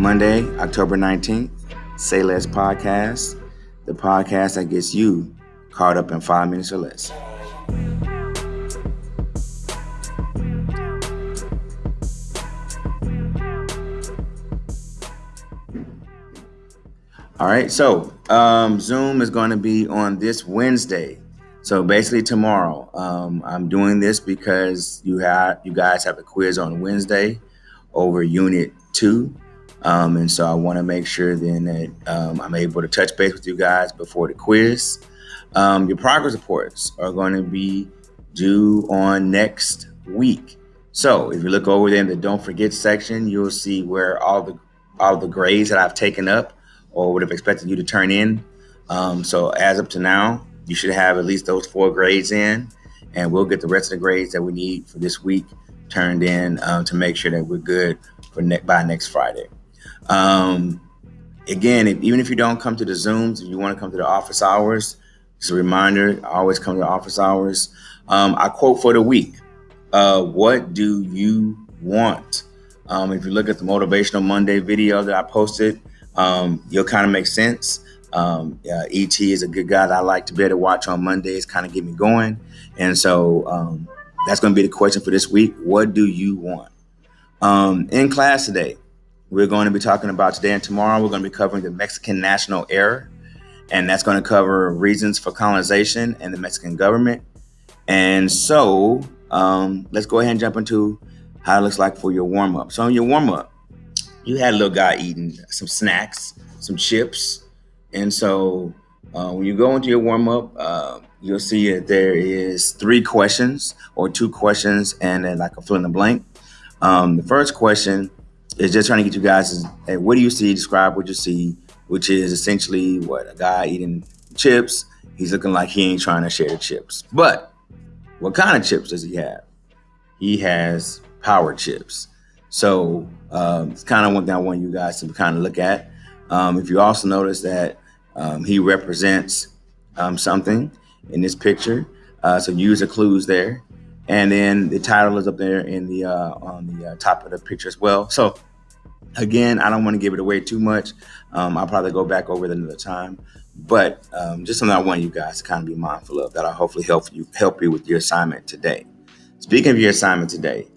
Monday, October 19th, Say Less Podcast, the podcast that gets you caught up in 5 minutes or less. All right, so Zoom is going to be on this Wednesday. So basically tomorrow. I'm doing this because you guys have a quiz on Wednesday over Unit 2. And so I want to make sure then that I'm able to touch base with you guys before the quiz. Your progress reports are going to be due on next week. So if you look over there in the don't forget section, you'll see where all the grades that I've taken up or would have expected you to turn in. So as up to now, you should have at least those 4 grades in, and we'll get the rest of the grades that we need for this week turned in to make sure that we're good for by next Friday. Again, even if you don't come to the Zooms, if you want to come to the office hours, just a reminder, I always come to the office hours. I quote for the week. What do you want? If you look at the Motivational Monday video that I posted, you'll kind of make sense. ET is a good guy that I like to be able to watch on Mondays, kind of get me going. And so that's going to be the question for this week. What do you want? In class today, we're going to be talking about today and tomorrow, we're going to be covering the Mexican national era. And that's going to cover reasons for colonization and the Mexican government. And so let's go ahead and jump into how it looks like for your warm-up. So in your warm-up, you had a little guy eating some snacks, some chips. And so when you go into your warm-up, you'll see that there is 3 questions or 2 questions and then like a fill in the blank. The first question is just trying to get you guys, hey, what do you see? Describe what you see, which is essentially what a guy eating chips. He's looking like he ain't trying to share the chips. But what kind of chips does he have? He has power chips. So it's kind of one thing I want you guys to kind of look at. If you also notice that he represents something in this picture, so use the clues there. And then the title is up there in the on the top of the picture as well. So again, I don't want to give it away too much. I'll probably go back over it another time. But just something I want you guys to kind of be mindful of that'll hopefully help you with your assignment today. Speaking of your assignment today,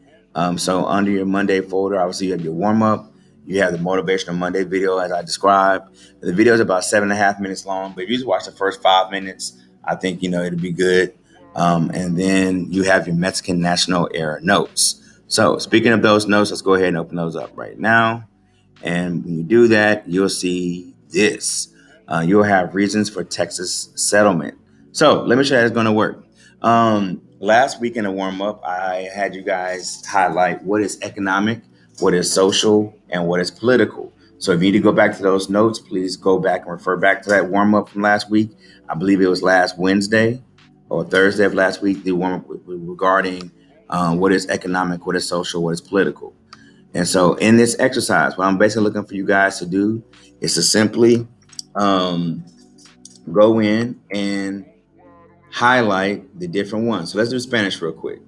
so under your Monday folder, obviously you have your warm-up. You have the Motivational Monday video as I described. The video is about 7.5 minutes long, but if you just watch the first 5 minutes, I think, it'll be good. And then you have your Mexican national era notes. So speaking of those notes, let's go ahead and open those up right now. And when you do that, you'll see this. You'll have reasons for Texas settlement. So let me show you how it's going to work. Last week in the warm-up, I had you guys highlight what is economic, what is social, and what is political. So if you need to go back to those notes, please go back and refer back to that warm-up from last week. I believe it was last Wednesday or Thursday of last week, the warm-up regarding what is economic, what is social, what is political. And so in this exercise, what I'm basically looking for you guys to do is to simply go in and highlight the different ones. So let's do Spanish real quick.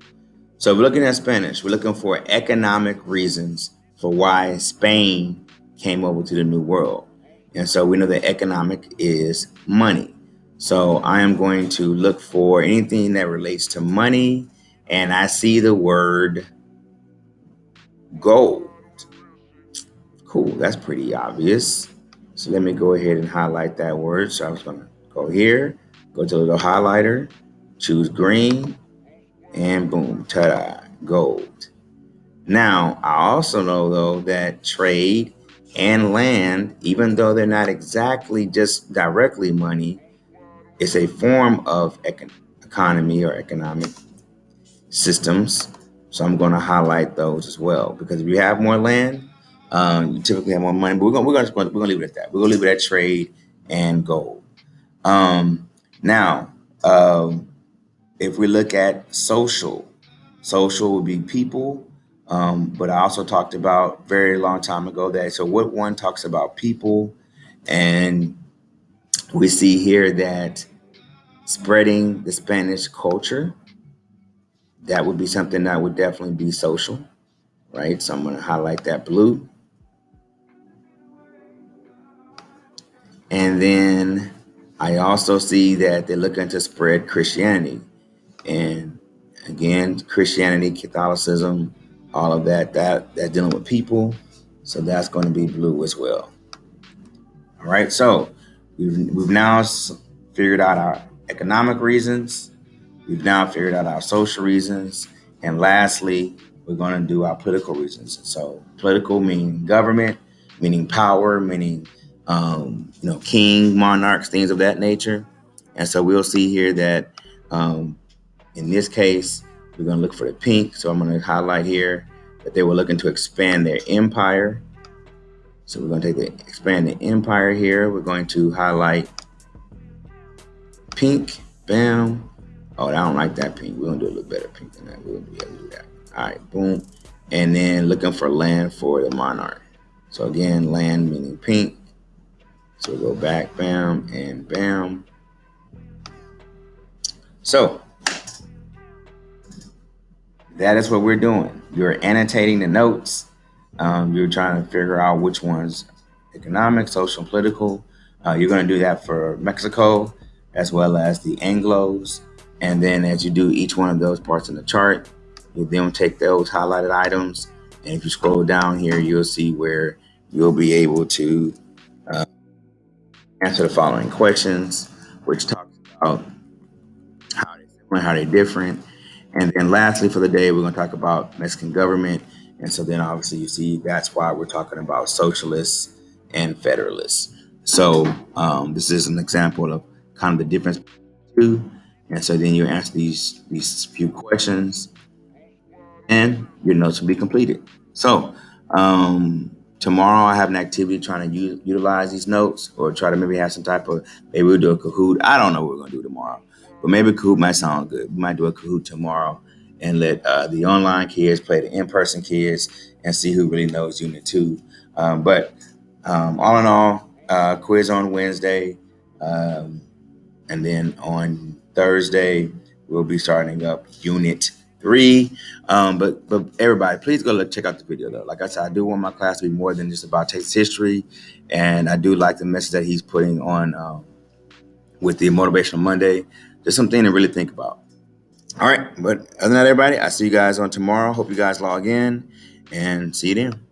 So if we're looking at Spanish, we're looking for economic reasons for why Spain came over to the New World. And so we know that economic is money. So I am going to look for anything that relates to money, and I see the word gold. Cool, that's pretty obvious. So let me go ahead and highlight that word. So I was going to go here, go to the little highlighter, choose green, and boom, ta-da, gold. Now, I also know, though, that trade and land, even though they're not exactly just directly money, it's a form of economy or economic systems. So I'm going to highlight those as well, because if you have more land, you typically have more money. But we're gonna leave it at that. We're gonna leave it at trade and gold. Now, if we look at social would be people. But I also talked about very long time ago that so what one talks about people, and we see here that spreading the Spanish culture, that would be something that would definitely be social, right? So I'm going to highlight that blue. And then I also see that they're looking to spread Christianity. And again, Christianity, Catholicism, all of that dealing with people. So that's going to be blue as well. All right. So we've now figured out our economic reasons. We've now figured out our social reasons. And lastly, we're going to do our political reasons. So political meaning government, meaning power, meaning king, monarchs, things of that nature. And so we'll see here that in this case, we're going to look for the pink. So I'm going to highlight here that they were looking to expand their empire. So we're going to take the expand the empire here. We're going to highlight pink. Bam. Oh, I don't like that pink. We're going to do a little better pink than that. We're going to be able to do that. All right, boom. And then looking for land for the monarch. So again, land meaning pink. So we'll go back, bam, and bam. So that is what we're doing. You're annotating the notes. You're trying to figure out which one's economic, social, and political. You're going to do that for Mexico as well as the Anglos. And then as you do each one of those parts in the chart, you then take those highlighted items. And if you scroll down here, you'll see where you'll be able to answer the following questions, which talks about how they're similar, how they're different. And then lastly for the day, we're going to talk about Mexican government. And so then obviously you see that's why we're talking about socialists and federalists. So this is an example of kind of the difference between the two. And so then you answer these few questions and your notes will be completed. So tomorrow I have an activity trying to utilize these notes or try to maybe have some type of, maybe we'll do a Kahoot. I don't know what we're going to do tomorrow, but maybe Kahoot might sound good. We might do a Kahoot tomorrow and let the online kids play the in-person kids and see who really knows Unit 2. But all in all, quiz on Wednesday. And then on Thursday, we'll be starting up Unit 3. But everybody, please go check out the video though. Like I said, I do want my class to be more than just about Texas history, and I do like the message that he's putting on with the Motivational Monday. Just something to really think about. All right, but other than that, everybody, I see you guys on tomorrow. Hope you guys log in and see you then.